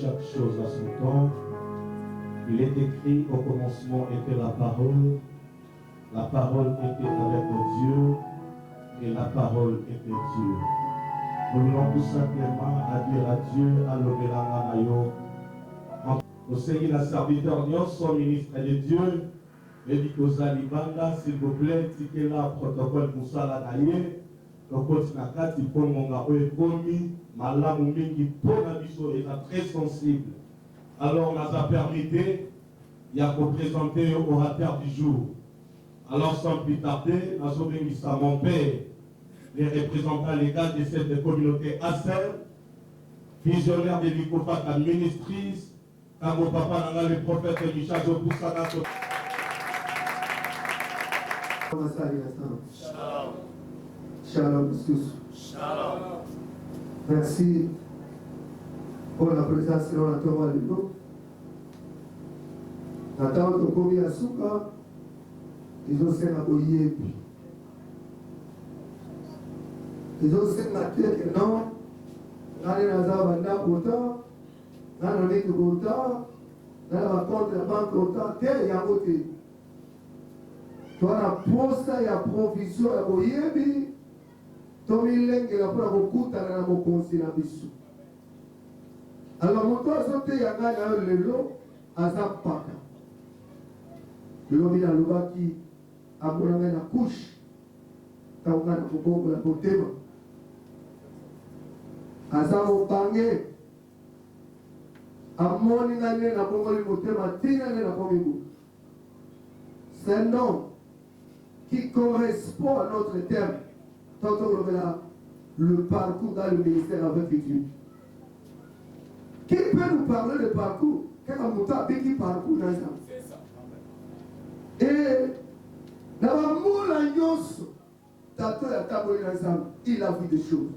chaque chose à son temps. Il est écrit, au commencement était la parole était avec Dieu, et la parole était Dieu. Nous voulons tout simplement à dire à Dieu, à l'Obélanga Mayo, au Seigneur, la serviteur, son ministre de Dieu, et dit aux Alibanda, s'il vous plaît, tiquez là, protocole pour ça, la daïe, le côté nakati, pour mon gars, commis, malamu mingi, pour la biso, est très sensible. Alors, on a permis, il y a pour présenter au orateur du jour. Alors, sans plus tarder, nous avons mis à mon père, les représentants légaux de cette communauté ASER, visionnaire de l'ICOFAC administrice, quand mon papa n'a le prophète Michel Jopoussana. Shalom. Shalom tous. Shalom. Merci pour la présence de la Torah de nous. Nathan Tokomi Asuka, ils ont fait un yebi. Ils ont fait un tête que non, n'allez pas banda kota, n'allez pas kota, n'allez pas contre la banque kota, terre ya côté. Toi la poste ya provision ya yebi, tomi lenge la pour kokuta na mokonzi na biso. Alors mon toit sauté ya ngana lelo azapaka. Lobi na lobaki amonanga na couche taunga na kobongo la botema azamo bange amoni ngane na bongo li botema tina ne na komibu. C'est un nom qui correspond à notre terme. Tantôt le parcours dans le ministère avec Dieu. Qui peut nous parler de parcours? Quel est parcours dans ça? Et dans le monde, il a vu des choses.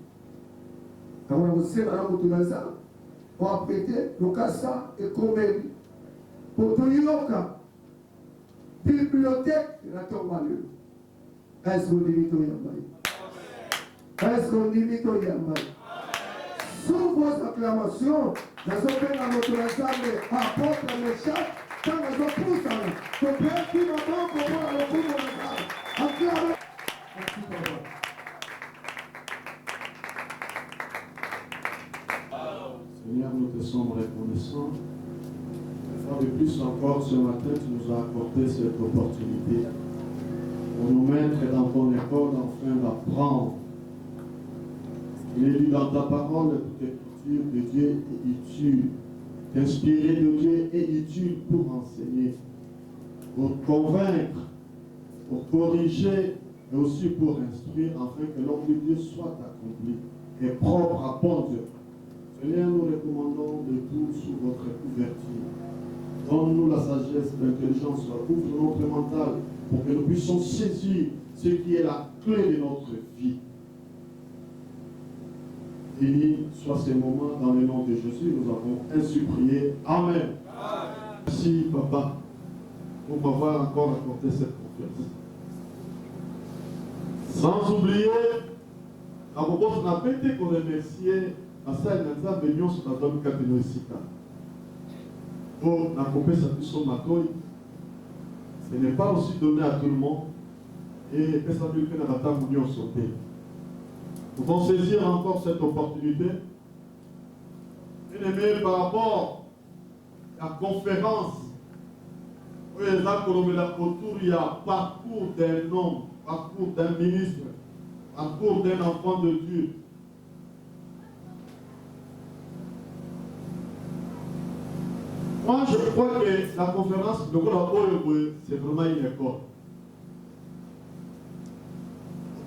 Quand on a prêté le cassa et combien pour tout yoka bibliothèque la tombe. Est-ce qu'on limite au Yambaï? Est-ce qu'on limite au Yambaï? Sous vos acclamations, nous avons fait notre ensemble apôtre le chat. Quand nous avons poussé, nous avons pris le bon pour voir le coup de la acclamez. Merci, papa. Seigneur, nous te sommes reconnaissants. Une fois de plus encore, ce matin, tu nous as accordé cette opportunité pour nous mettre dans ton école, enfin d'apprendre. Il est dit dans ta parole, toute écriture de Dieu est utile. Inspiré de Dieu est utile pour enseigner, pour convaincre, pour corriger, mais aussi pour instruire, afin que l'homme de Dieu soit accompli et propre à bon Dieu. Seigneur, nous recommandons de tout sous votre couverture. Donne-nous la sagesse, l'intelligence, ouvre notre mental pour que nous puissions saisir ce qui est la clé de notre vie. Béni soit ces moments dans le nom de Jésus. Nous avons ainsi prié. Amen. Merci, Papa, pour m'avoir encore accordé cette confiance. Sans oublier, à propos de la pété qu'on remercier à ça, il y a des sur la zone Katinoïsika. Pour la copie Sapuson Matoy, ce n'est pas aussi donné à tout le monde. Et ça veut dire que la bataille nous sauté. Nous devons saisir encore cette opportunité. Bien-aimés, par rapport à la conférence, où les autour, il y a parcours d'un homme, parcours d'un ministre, parcours d'un enfant de Dieu. Moi, je crois que la conférence, c'est vraiment une école.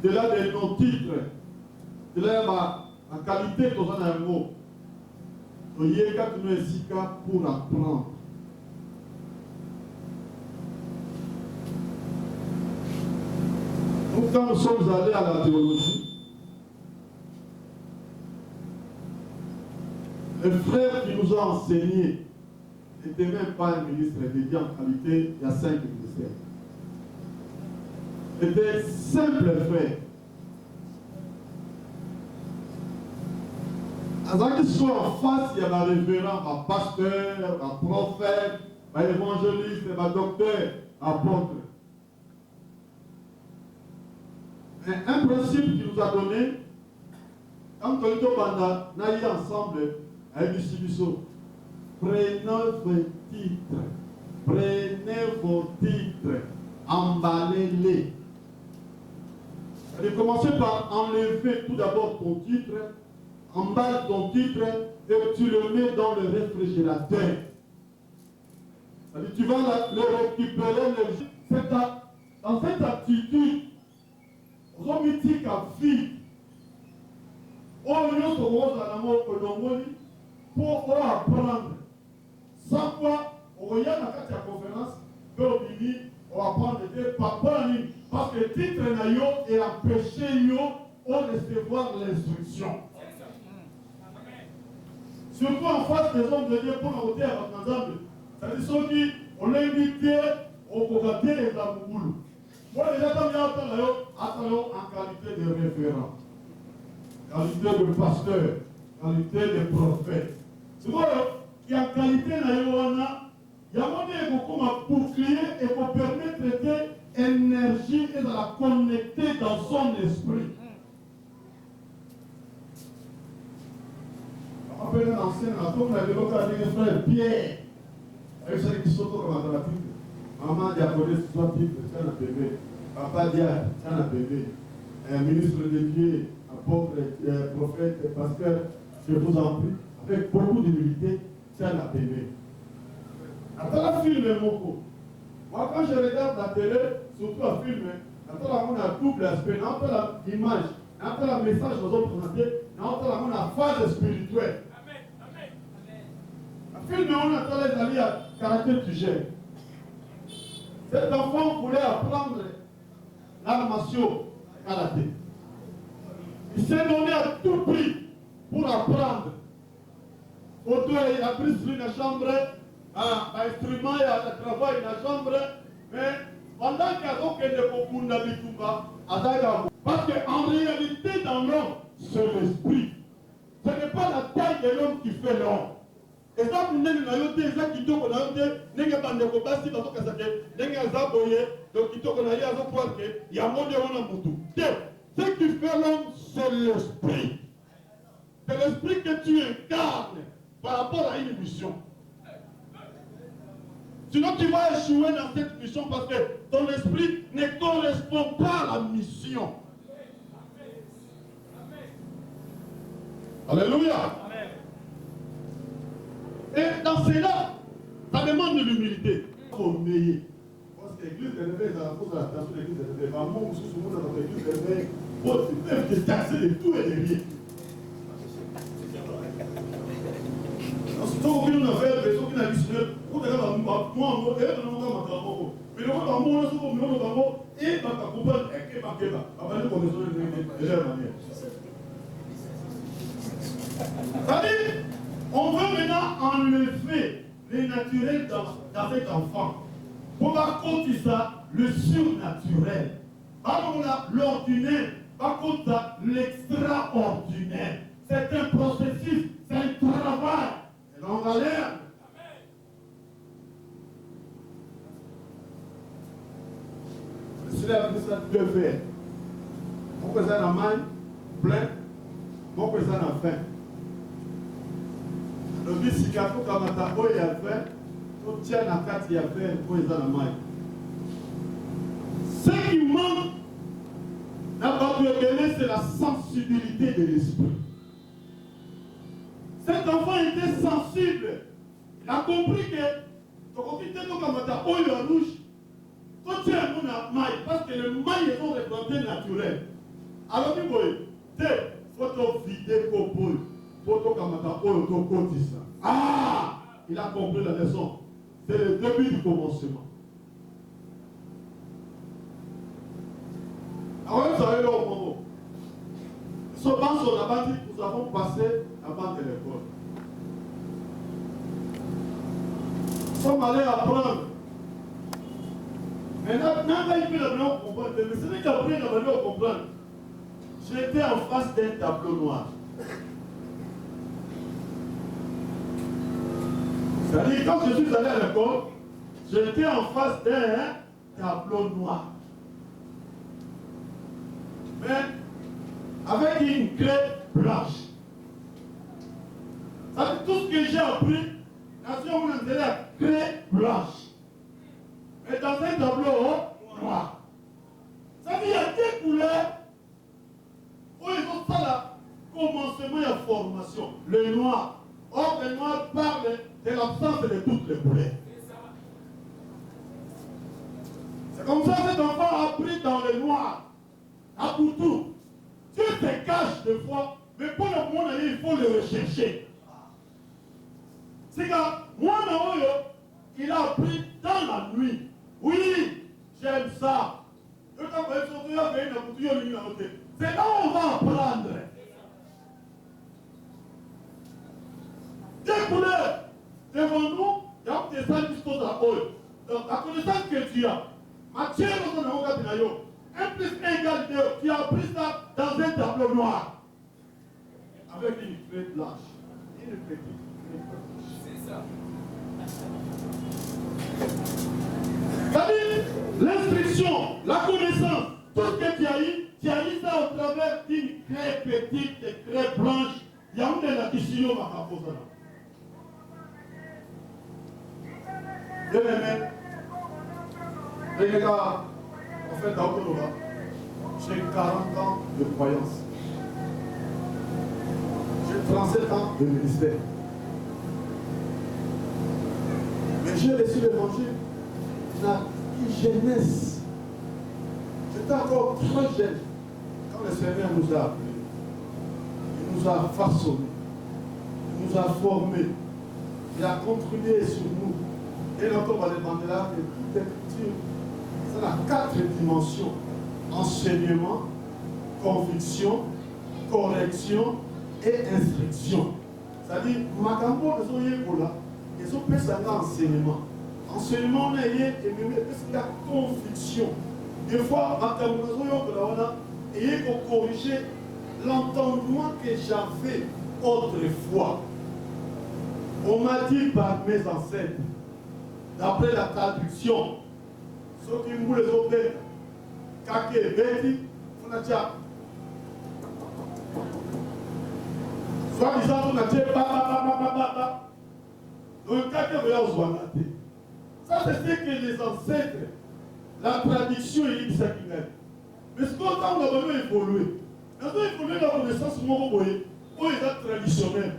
Au-delà de nos titres, de la qualité de un mot, pour apprendre. Nous, quand nous sommes allés à la théologie, le frère qui nous a enseigné n'était même pas un ministre dédié en qualité, il y a 5 ministères. Il était simple frère. Avant qu'il soit en face, il y a un révérend, un pasteur, un prophète, un évangéliste, un docteur, un apôtre. Un principe qu'il nous a donné, quand on est ensemble avec Bissibiso, prenez vos titres, emballez-les. Allez, commencez par enlever tout d'abord ton titre, emballe ton titre et tu le mets dans le réfrigérateur. Tu vas le récupérer dans cette attitude. Romitique à vie. On nous rose à l'amour pour apprendre. Sans quoi, on regarde la conférence, on va prendre des papas, parce que le titre est empêché de recevoir l'instruction. Surtout en face des hommes de Dieu pour nous dire ensemble. C'est-à-dire ceux qui ont invité au Kogaté et à Mougoulou. Moi, déjà, quand il y a en qualité de référent, qualité de pasteur, qualité de prophète. C'est vrai qu'il y a qualité il y a un comme un bouclier et pour permettre de l'énergie et de la connecter dans son esprit. On appelle un ancien, comme la démocratie des frères Pierre, avec ceux qui sont comme la pratique. Maman diaconesse, soit titre, c'est un bébé. Papa dia, c'est un bébé. Un ministre de Dieu, apôtre, prophète, pasteur, je vous en prie, avec beaucoup d'humilité, c'est un bébé. Attends la film, Moko. Moi, quand je regarde la télé, surtout un film, attends la double aspect, attends l'image, attends le message que nous avons présenté, attends la phase spirituelle. Le film, on attend les alliés à caractère du gène. Cet enfant voulait apprendre l'armation karaté. Il s'est donné à tout prix pour apprendre. Auto, il a pris sur une chambre, un instrument, il a travaillé dans la chambre, mais pendant qu'il y a aucun de Bitumba, parce qu'en réalité, dans l'homme, c'est l'esprit. Ce n'est pas la taille de l'homme qui fait l'homme. Et ça, vous n'avez pas eu des gens qui t'ont dit, n'est-ce pas de Kobasi, parce que ça n'est pas boyé, donc qui t'ont dit, il y a un monde où on a beaucoup. Ce qui fait l'homme, c'est l'esprit. C'est l'esprit que tu incarnes par rapport à une mission. Sinon, tu vas échouer dans cette mission parce que ton esprit ne correspond pas à la mission. Alléluia. Et dans cela, ça demande de l'humilité. Il faut veiller. Parce que l'église de l'éveil, ça pose l'attention de l'église de l'éveil. Maman, ou sous dans l'église de l'éveil, il faut te casser de tout et de rien. Surtout quand on a fait des choses qui n'ont pas pour te dire, moi, et on a mais le monde en monde, c'est comme le monde en monde, et ma compagne, et ma keba, ma mère, comme de leur manière. C'est-à-dire, on veut maintenant enlever les naturels dans cet enfant. Pour raconter ça, le surnaturel. Par contre, l'ordinaire. Par contre, l'extraordinaire. C'est un processus, c'est un travail. Et là, on va l'air. Cela veut dire ça deux faire. Mon président a main plein, mon président a faim. Le vice qui a fait comme un tabou, il a fait, tout tient à quatre, il a fait, le président a main. Ce qui manque, c'est la sensibilité de l'esprit. Cet enfant était sensible. Il a compris que quand il était comme un tabou, il a rouge. Quand tu es un maille, parce que le maille est un représentant naturel. Alors, il faut vider le pot. Photo Kamata, ça. Ah, il a compris la leçon. C'est le début du commencement. Alors, vous savez, là, au moment. Ce banc sur la bande, nous avons passé la bande de l'école. Nous sommes allés apprendre. Maintenant, il peut la comprendre. Mais ce n'est qu'après, il a comprendre. J'étais en face d'un tableau noir. C'est-à-dire, quand je suis allé à l'école, j'étais en face d'un tableau noir. Mais avec une craie blanche. Ça veut dire tout ce que j'ai appris, nation on a la craie blanche. Mais dans un tableau noir. Ça veut dire qu'il y a des couleurs où ils ont ça là, commencement et la formation. Le noir. Or, le noir parle de l'absence de toutes les couleurs. C'est comme ça que cet enfant a appris dans le noir. À pour tout. Dieu te cache des fois, mais pour le monde, il faut le rechercher. C'est quand moi, il a appris dans la nuit. Oui, j'aime ça. C'est là où on va apprendre. Des couleurs devant nous, il y a des salles qui sont à eux. Donc, la connaissance que tu as, Matthieu, 1 plus 1 égale 2, tu as appris ça dans un tableau noir. Avec une clé blanche. Une petite clé blanche. C'est ça. C'est-à-dire, l'instruction, la connaissance, tout ce que tu as eu ça au travers d'une clé petite et clé blanche. Il y a une de la décision à la pose là. Bien aimé, les gars, en fait, dans le j'ai 40 ans de croyance. J'ai 37 ans de ministère. Mais j'ai reçu l'évangile dans une jeunesse. J'étais encore très jeune quand le Seigneur nous a appelés. Il nous a façonnés. Il nous a formés. Il a contribué sur nous. Et encore, on va demander là que toute écriture, c'est la 4 dimensions. Enseignement, conviction, correction et instruction. C'est-à-dire, Makambo, ils ont fait ça dans l'enseignement. Enseignement, on a eu la conviction. Des fois, Makambo, il y a corriger l'entendement que j'avais autrefois. On m'a dit par mes ancêtres, d'après la traduction, ceux qui me les ont fait, Kake Beti, Funatia. Soit disant, on a dit, donc Kake Beti, ça c'est ce que les ancêtres, la tradition est dit ça qui gagne. Mais ce qu'on a vraiment évolué. Nous avons évolué dans la connaissance où il est traditionnel.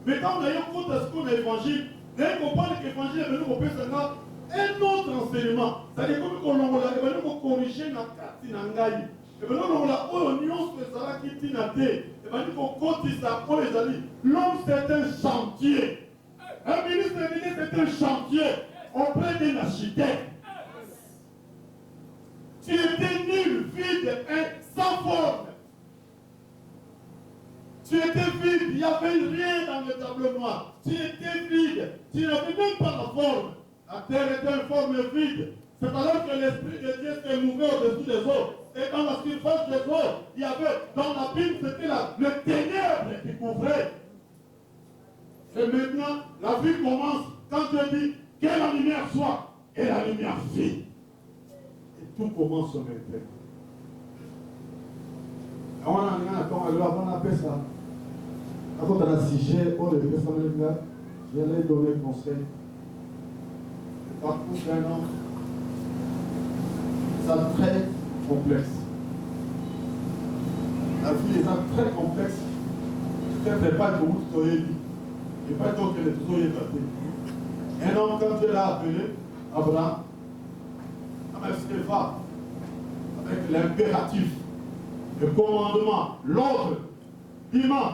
Mais quand on a eu compte à ce qu'on a l'évangile, vous allez comprendre que l'évangile est venu au Père un autre enseignement. C'est-à-dire que nous avons corrigé la carte d'Angaï. Et nous avons dit l'homme c'est un chantier. Un ministre c'est un chantier auprès d'un architecte. Tu étais nul, vide, sans forme. Tu étais vide, il n'y avait rien dans le tableau noir. Tu étais vide, tu n'avais même pas la forme. La terre était une forme vide. C'est alors que l'Esprit de Dieu s'est mouvait au-dessus des eaux. Et dans la surface des eaux, il y avait, dans l'abîme, c'était le ténèbre qui couvrait. Et maintenant, la vie commence quand Dieu dit que la lumière soit, et la lumière fit. Et tout commence maintenant. On a appelé ça. Quand on a sujet, on le fait ça même là, je vais donner conseil. Le parcours d'un homme, c'est très complexe. La vie est très complexe. Peut-être pas que vous soyez dit. Et pas donc que les tout soyez battus. Un homme, quand Dieu l'a appelé, Abraham, avec ce qu'il va, avec l'impératif, le commandement, l'ordre, l'imam.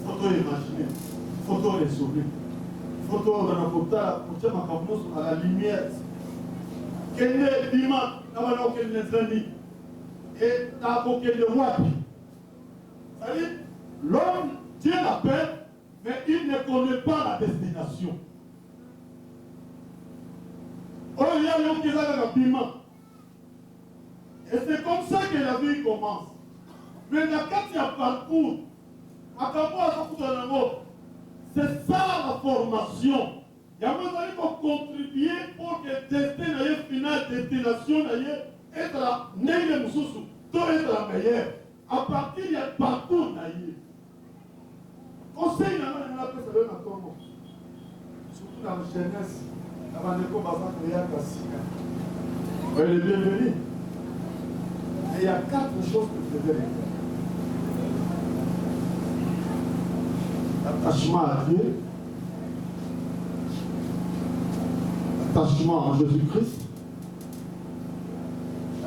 Photo imaginée, photo les sourires, photo à la lumière. Quel est l'imam? Et d'abord quel est wapi? C'est-à-dire, l'homme, Dieu l'appelle, mais il ne connaît pas la destination. Oh, il y a l'homme qui est dans le piment. Et c'est comme ça que la vie commence. Mais quand il y a un parcours, C'est ça la formation. Il y a besoin de contribuer pour que le destin final, destination être la meilleure, être la meilleure. À partir du parcours, conseil, surtout dans la jeunesse, avant de commencer à le bienvenu. Et il y a 4 choses que vous devez faire. Attachement à Dieu, attachement à Jésus-Christ,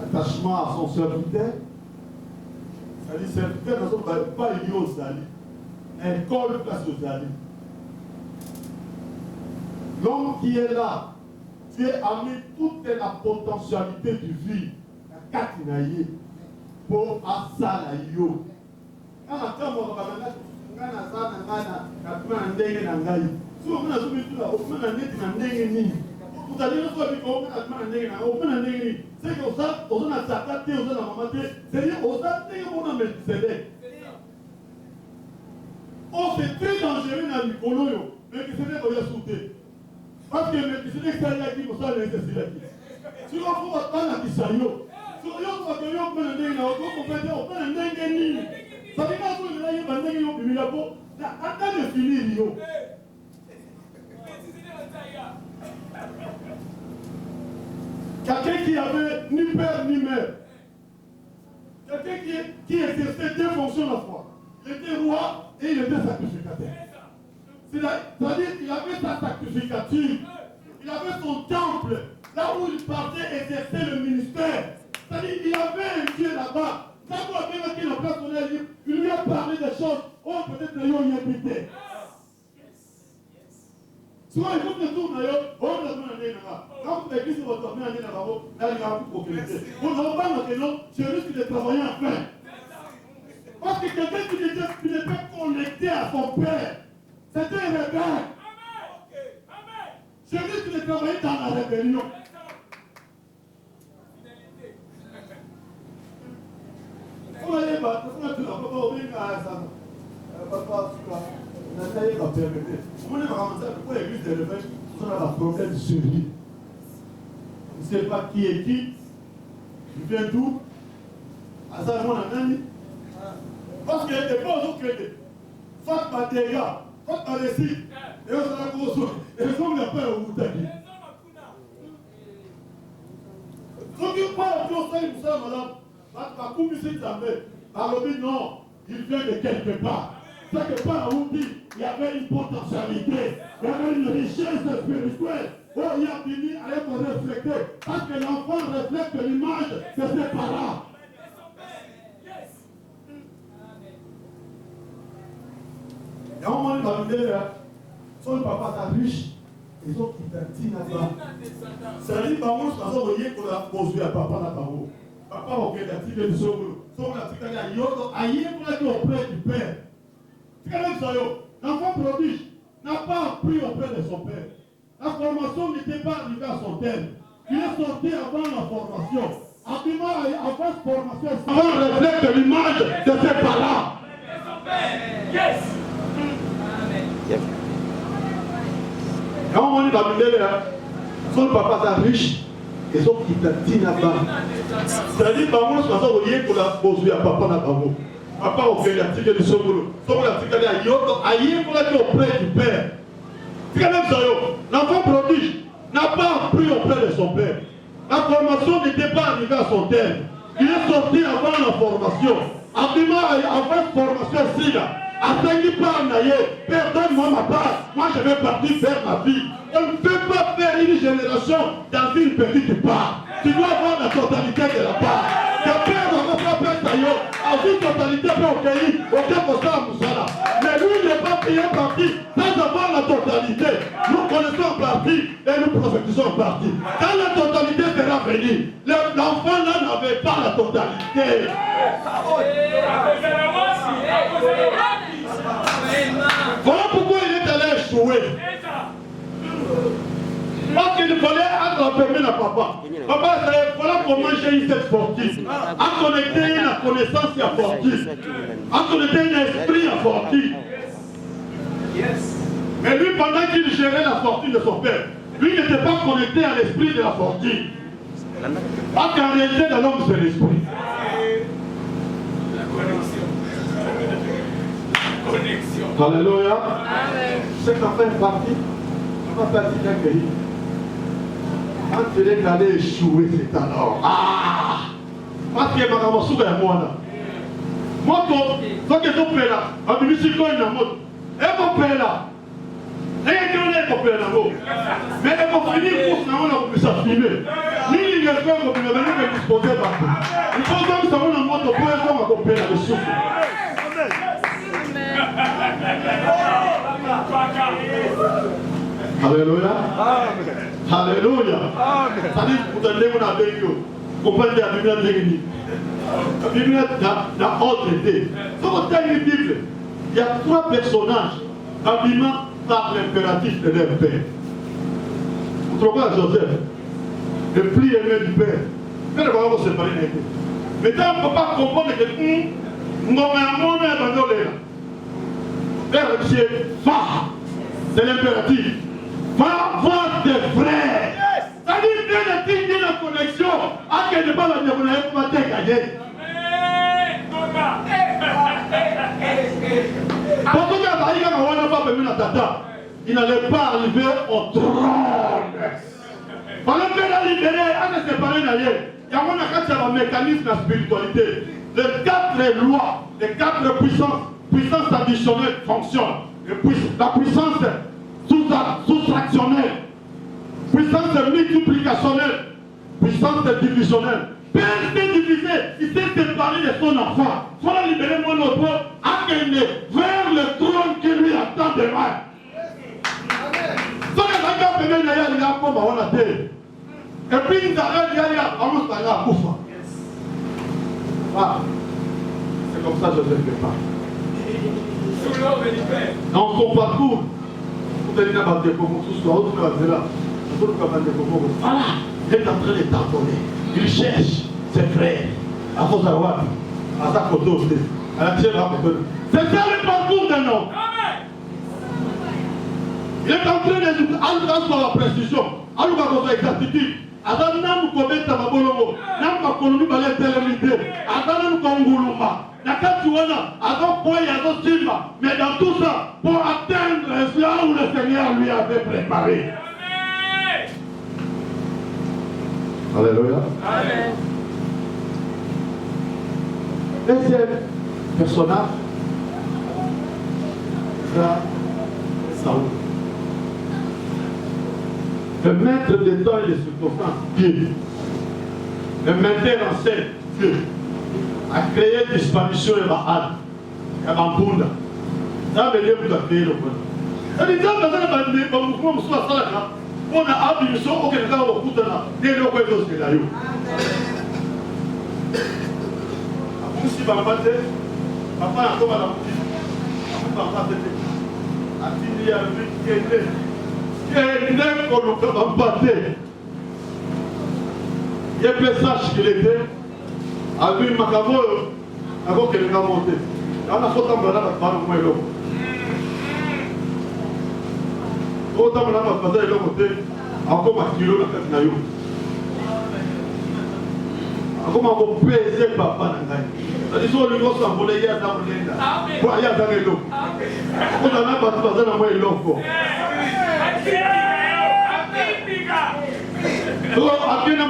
attachement à son serviteur. C'est-à-dire, serviteur ne sont pas liés aux alliés. École place aux alliés. L'homme qui est là, Dieu a mis toute la potentialité du vie, la katinaye, pour Asalayo. Quand on a c'est très dangereux dans le coloyo, mais que c'est pas sauter. Parce que le ça y a qui pour ça les si on faut attendre à Kisayo, si on va que on peut aller là, on peut aller ça veut dire que là il va aller au Bilabo, attends de finir yo. Quelqu'un qui avait ni père ni mère. Quelqu'un qui exerçait deux fonctions à la fois. Il était roi et il était sacrificateur. C'est-à-dire qu'il avait sa sacrificature. Il avait son temple, là où il partait exercer le ministère. C'est-à-dire qu'il avait un Dieu là-bas. Quand on a bien la place, il lui a parlé des choses. Oh, peut-être que l'on y habitait. Souvent, il faut que tout le monde on a besoin là. Quand l'église va tourner à là-bas, là, il y a beaucoup de propriété. On n'a pas maintenant, je risque de travailler en paix. Parce que quelqu'un qui n'était pas connecté à son père, c'était un rebelle. Je risque de travailler dans la rébellion. On allait battre, on a tout là, papa, on est à ça. Papa, on a taillé la permettre. On est vraiment ça, pourquoi l'église de réveil, on a un problème de survie. On ne sait pas qui est qui, il vient d'où. À ça, on a gagné. Parce qu'il n'était pas aux autres crédits. Faites pas des gars, faites pas des sites. Et on s'en a gros. Et on n'a pas au bout d'habit. Donc, il parle de ça, il vous savez, madame. Par contre, il s'est non, il vient de quelque part. Quelque part où il y avait une potentialité, il y avait une richesse spirituelle. Oh, il a fini à être reflété. Parce que l'enfant reflète l'image de ses parents. Il y a un moment dans le délai, son papa est riche, ils ont quitté là-bas. C'est-à-dire, par contre, je pense que vous avez posé à papa là-bas. Papa, ok, d'attitude de son boulot. Son attitude de yodo, aïe, pour être auprès du père. C'est quand même ça, l'enfant prodige n'a pas appris auprès de son père. La formation n'était pas arrivée à son terme. Il est sorti avant la formation. Avant cette formation, avant reflète l'image de ses parents. Yes! Quand on est dans le délai, son papa est riche. Ils ont quitté là-bas. C'est-à-dire, par contre, vous voyez pour la poser à papa là-bas. Papa, ok, il a tiré du son boulot. Son boulot a tiré à Yoto, aïe, pour être auprès du père. C'est quand même ça, l'enfant prodige n'a pas appris auprès de son père. La formation n'était pas arrivée à son terme. Il est sorti avant la formation. Avant cette formation-ci, afin qu'il parle d'ailleurs, Père, donne-moi ma part. Moi, je vais partir faire ma vie. On ne peut pas faire une génération dans une petite part. Tu dois avoir la totalité de la part. Ton père n'aura pas fait ça, à une totalité pour pays, aucun constat à Moussala. Mais lui, il n'est pas payé parti sans avoir la totalité. Nous connaissons en partie et nous prophétisons en partie. Quand la totalité sera venue, l'enfant là n'avait pas la totalité. Voilà pourquoi il est allé échouer. Parce qu'il fallait attraper à papa. Papa, voilà comment j'ai eu cette fortune. À connecter la connaissance à fortune. À connecter l'esprit à fortune. Mais lui, pendant qu'il gérait la fortune de son père, lui n'était pas connecté à l'esprit de la fortune. Parce qu'en réalité, dans l'homme, c'est l'esprit. Connexion. Alléluia. C'est qu'en fait partie, on va partir d'un pays. Quand tu es allé échouer, c'est alors. Ah! Parce que ma maman souffre à moi là. Moi, quand tu es au père là, ma musique est dans mode. Et mon père là. Et quand on est au père là, mais elle va finir pour ça, on a pu s'affimer. Ni les gars, on peut venir disposer partout. Il faut que ça on a mode au père là, on va père là, le souffle. Alléluia. Alléluia. Ça dit pour te donner mon avis, comprenez la Bible de l'Église. La Bible n'a autre été. Quand on tient une Bible, il y a 3 personnages habillement par l'impératif de leur père. Vous trouvez pas Joseph, le plus aimé du père. Mais le parents vont se séparer d'être. Maintenant, on ne peut pas comprendre que mon est abandonné là. Père, monsieur, va, c'est l'impératif. Va voir tes frères. Ça dit bien de tenir la connexion. À quel pas la diagonale pour te gagner. Pourquoi il n'allait pas arriver au trône. Pendant qu'il a libéré, on ne s'est pas d'ailleurs. Il y a un mécanisme de la spiritualité. Les 4 lois, les 4 puissances, puissance additionnelle fonctionne. La puissance soustractionnelle, puissance multiplicationnelle, puissance divisionnelle. Père s'est divisé, il s'est séparé de son enfant. Il faut libérer mon enfant à qu'il vers le trône qui lui attend demain. Et puis il s'arrête, il y a c'est comme ça que je ne fais pas. Dans son parcours, vous allez dans le développement, tout ce que vous avez là, voilà, il est en train de tamponner. Il cherche ses frères. À force d'avoir, à sa côté aussi, à la tienne, à côté. C'est ça le parcours d'un homme. Il est en train de aller dans la précision, à l'ouverture l'exactitude. Adam nam kometa mabolongo, nam makolumi balé télémité, Adam konguluma. Nakati wana, Adam poye Adam simba, mais dans tout ça, pour atteindre là où le Seigneur lui avait préparé. Alléluia. Amen. Deuxième personnage, Saoul. Le maître des temps et des circonstances, Dieu. Le metteur en scène, Dieu. A créé disparition et Baal. Et Bambunda. Ça veut dire que vous avez créé le point. C'est-à-dire que dans le mouvement, on a appris une chose, on a beaucoup de temps. Dès le point de vue, là. Si papa a comme à la boutique, papa a fini à lui il est qu'on nous a battu. Il y a un sache qu'il était, à lui, Macamo, avant qu'il ait monté. On a fait un peu là, on a fait un peu. Autant on a fait un peu, encore un kilo, on a fait un peu. Encore on peut peser papa. C'est-à-dire que les gens sont volés, il y a dans le lenda. Il y a dans le lot. On a pas de bazar dans le lot. Donc, après, on a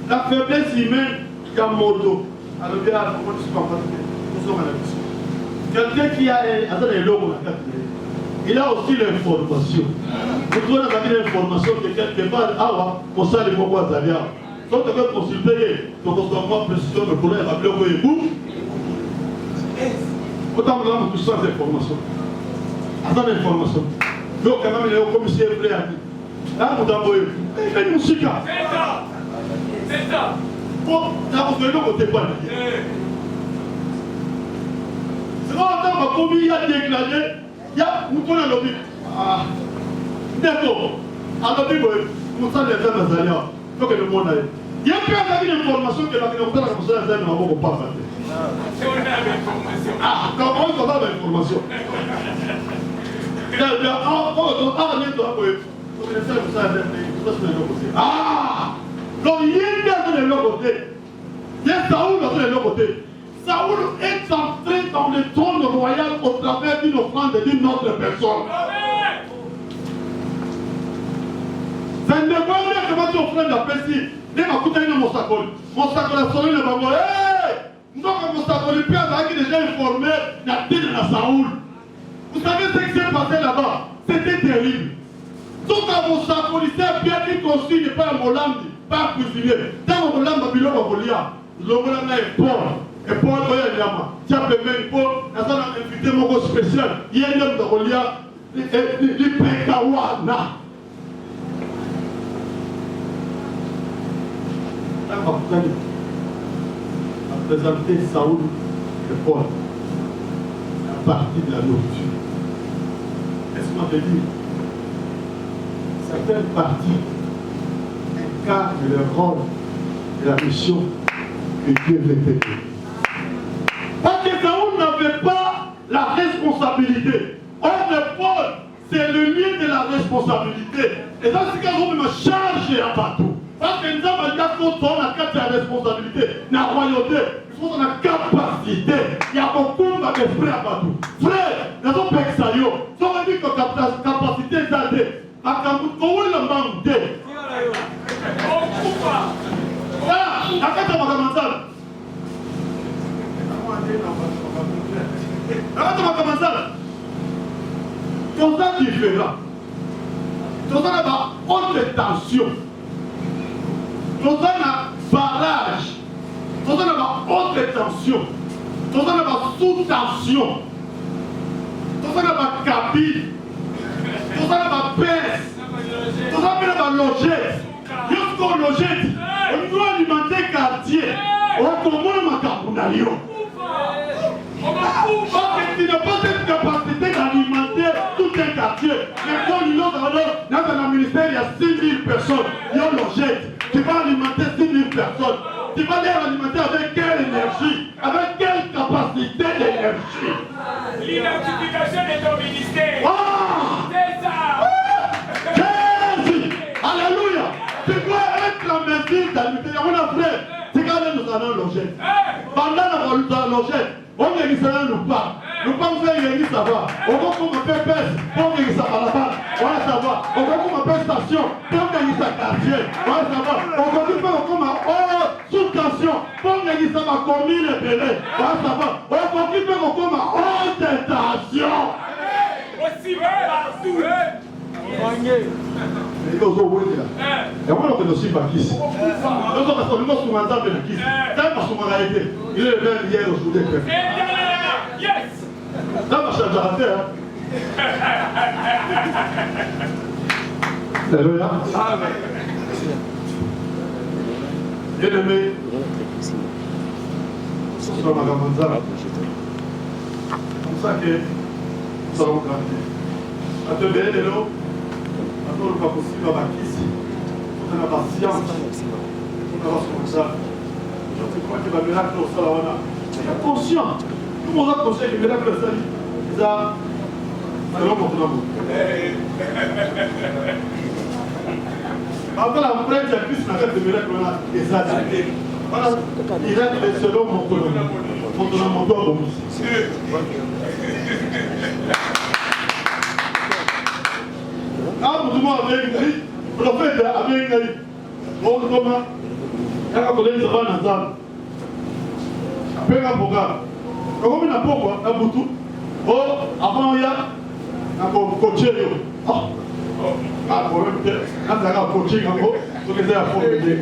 la faiblesse humaine, il y a moto. Alors, bien, quelqu'un qui a un logo, il a aussi l'information. Vous trouvez l'information que quelque part, on sait les mots à Zalia. Quand on peut consulter, donc on se voit précision de problème à bloquer et boum. Autant que nous tous sans information. Sans information. Donc, quand même, il est au commissaire prêt à dire. Là, vous envoyez. Et nous, c'est ça. C'est ça. Bon, là, vous voyez, on ne pas. C'est pas autant que comme il a déclaré, Il y a Mouton à l'objet. Ah, d'accord. À l'objet, vous savez les hommes azaliens. Il faut que le monde aille. Il y a plus une information que la communauté de la communauté de la communauté pas faite. Ah, comment on va l'information? Ah, donc il y a de l'autre côté. Il y a Saoul de l'autre côté. Saoul est entré dans le trône royal au travers d'une offrande d'une autre personne. Ça ne veut pas dire comment tu offres la paix si. Ne m'écoutez pas mon sacol. Mon sacol a sonné le bango. Non, mon sacol, le père qui déjà informé la tête de la Saoul. Vous savez ce qui s'est passé là-bas? C'était terrible. Tout à mon sacol, il s'est bien dit qu'on signe pas un molambi, pas un cuisinier. Dans mon molambi, il y a un volia. Le molambi est Paul. Et Paul, il y a un yama. Tu as permis Paul, il y a un invité mon spécial. Il y a un homme de volia, il Pekawana. A présenté Saoul et Paul à partir de la nourriture. Laisse-moi te dire, certaines parties incarnent le rôle et la mission que Dieu veut faire. Parce que Saoul n'avait pas la responsabilité. Or, le Paul, c'est le lieu de la responsabilité. Et dans ce cas, on me charge à partout. Parce que nous avons la carte de la responsabilité, la royauté, il faut la capacité. Il y a beaucoup d'esprit à partout. Frère, nous avons fait ça. Si on dit que la capacité est allée, à Kambout, comment il a demandé? Voilà, la carte de la commensale. La carte de la commensale. Tout ça différent. Tout ça n'a pas haute tension. Tout ça n'a barrage. Tout ça n'a pas haute tension. Tout ça n'a pas sous-tension. Tout ça n'a pas cabine. Tout ça n'a pas pèse. Tout ça n'a pas logette. Jusqu'au logette, on doit alimenter quartier. On commande ma capunario. Parce que tu n'as pas cette capacité d'alimenter tout un quartier. Mais quand il y a dans un ministère, il y a 6 000 personnes. Il y a logette. Tu vas alimenter 6 000 personnes. Tu vas les alimenter avec quelle énergie? Avec quelle capacité d'énergie? L'identification de ton ministère. Ah! C'est ça. Jésus! Alléluia! Tu dois être la mesure d'alimenter. On a frère. C'est quand même nous allons loger. Pendant la loger, on ne nous pas. Nous pas vous avez ça va. On va comme un peu pèse. On va ça à la base. On va savoir. On va comme un peu station. On va ça quartier. On va savoir. On va comme un sous tension. On va ça ma commune belé. On va savoir. On va comme un haute tension. Aussi partout. Et on va aussi par qui ici. Donc on va se mandat de qui. Quand on se été. Il est le même hier aujourd'hui. Yes. Ça va changer la terre. Alléluia. Bien-aimé, c'est comme ça que nous allons grandir. À te bénir de l'eau, à toi le pas possible à bâtir, on a la patience, on a la ça. Je te crois que le miracle au Salawana, c'est conscient. Tout le monde a conscient que le miracle au Salawana, ça, c'est l'homme pour l'amour. Après la prête, il y a plus la fête de miracle, et ça, voilà, il est selon mon colonel. Mon doigt au musée. Ah, tout le monde avait une grille, le prophète avait une grille. Bon, comment? Quand on est devant la salle, après un programme, comment on a pourquoi? Un boutou. Oh, avant, il y a un coaché. Oh, ah, problème, quand il y a un coaching, il faut que ça soit fait.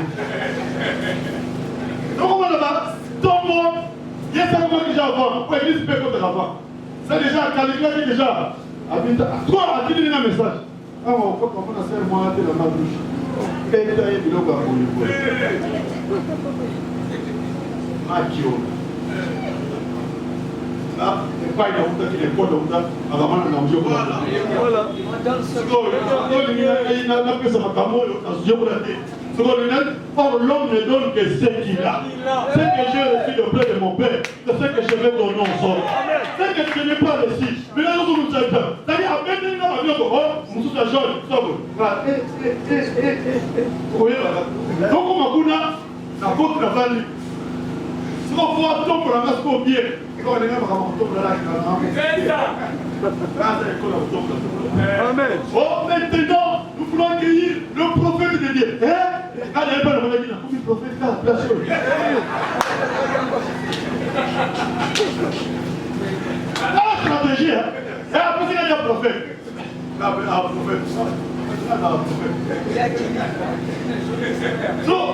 Donc, on va là-bas, tout le monde, il y a ça déjà avant. Pourquoi l'église peut contre avant? C'est déjà, quand l'église est déjà, toi, à qui donner un message? Ah, on va commencer à faire moi dans ma bouche. Et tu as eu le gars pour le voir. pas une route qui est bonne, avant de manger. Voilà. Or, l'homme ne donne que ce qu'il a. Ce que j'ai reçu de près de mon Père, c'est ce que je vais donner aux autres. Ce que je n'ai pas reçu, mais là, nous sommes c'est-à-dire, à peine nous avons nous sommes jeunes, nous sommes. Oui, donc, on a la faute de la famille. Si on voit tout pour la masse au pied, et quand on est même à la Amen. Oh, maintenant, nous voulons accueillir le prophète de Dieu. Allez, le prophète, bien sûr. La stratégie, hein. Et après, il y a un prophète. So,